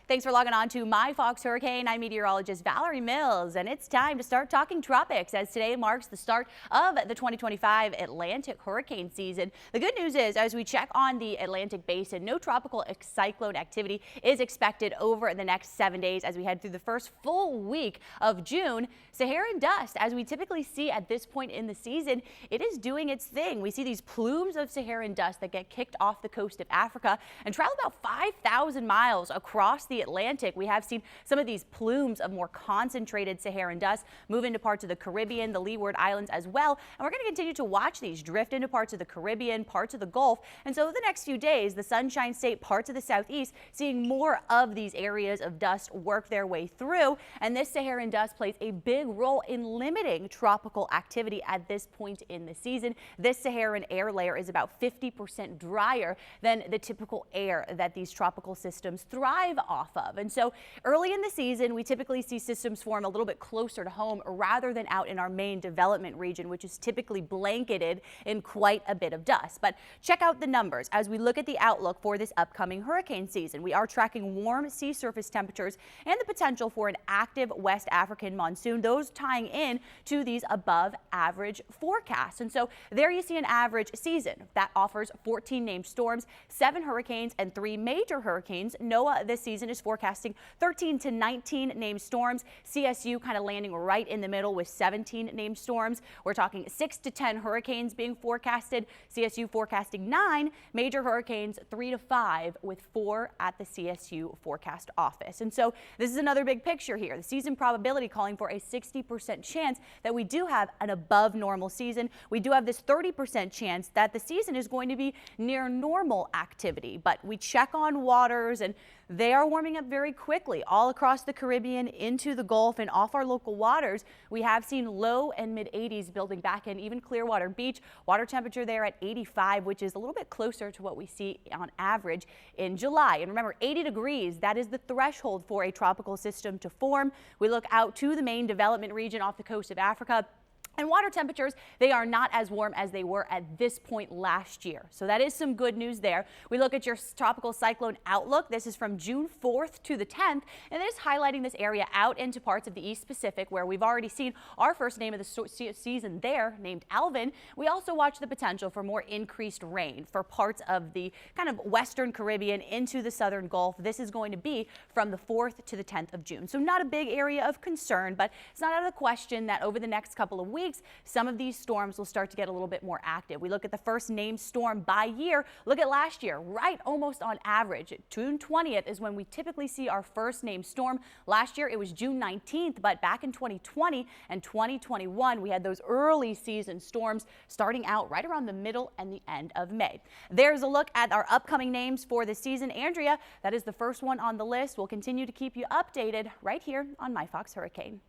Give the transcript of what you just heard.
Thanks for logging on to My Fox Hurricane. I'm meteorologist Valerie Mills, and it's time to start talking tropics as today marks the start of the 2025 Atlantic hurricane season. The good news is, as we check on the Atlantic basin, no tropical cyclone activity is expected over the next 7 days as we head through the first full week of June. Saharan dust, as we typically see at this point in the season, it is doing its thing. We see these plumes of Saharan dust that get kicked off the coast of Africa and travel about 5,000 miles across the Atlantic. We have seen some of these plumes of more concentrated Saharan dust move into parts of the Caribbean, the Leeward Islands as well. And we're going to continue to watch these drift into parts of the Caribbean, parts of the Gulf. And so the next few days, the Sunshine State, parts of the southeast, seeing more of these areas of dust work their way through. And this Saharan dust plays a big role in limiting tropical activity at this point in the season. This Saharan air layer is about 50% drier than the typical air that these tropical systems thrive off of. And so early in the season, we typically see systems form a little bit closer to home rather than out in our main development region, which is typically blanketed in quite a bit of dust. But check out the numbers as we look at the outlook for this upcoming hurricane season. We are tracking warm sea surface temperatures and the potential for an active West African monsoon, those tying in to these above average forecasts. And so there you see an average season that offers 14 named storms, 7 hurricanes and 3 major hurricanes. NOAA this season is forecasting 13 to 19 named storms. CSU kind of landing right in the middle with 17 named storms. We're talking 6 to 10 hurricanes being forecasted. CSU forecasting 9 major hurricanes, 3 to 5 with 4 at the CSU forecast office. And so this is another big picture here. The season probability calling for a 60% chance that we do have an above normal season. We do have this 30% chance that the season is going to be near normal activity, but we check on waters and they are warming up very quickly all across the Caribbean, into the Gulf and off our local waters. We have seen low and mid 80s building back in even Clearwater Beach. Water temperature there at 85, which is a little bit closer to what we see on average in July. And remember, 80 degrees, that is the threshold for a tropical system to form. We look out to the main development region off the coast of Africa. And water temperatures, they are not as warm as they were at this point last year. So that is some good news there. We look at your tropical cyclone outlook. This is from June 4th to the 10th, and it is highlighting this area out into parts of the East Pacific where we've already seen our first name of the season there, named Alvin. We also watch the potential for more increased rain for parts of the kind of Western Caribbean into the Southern Gulf. This is going to be from the 4th to the 10th of June. So not a big area of concern, but it's not out of the question that over the next couple of weeks, some of these storms will start to get a little bit more active. We look at the first named storm by year. Look at last year, right almost on average. June 20th is when we typically see our first named storm. Last year it was June 19th, but back in 2020 and 2021, we had those early season storms starting out right around the middle and the end of May. There's a look at our upcoming names for the season. Andrea, that is the first one on the list. We'll continue to keep you updated right here on My Fox Hurricane.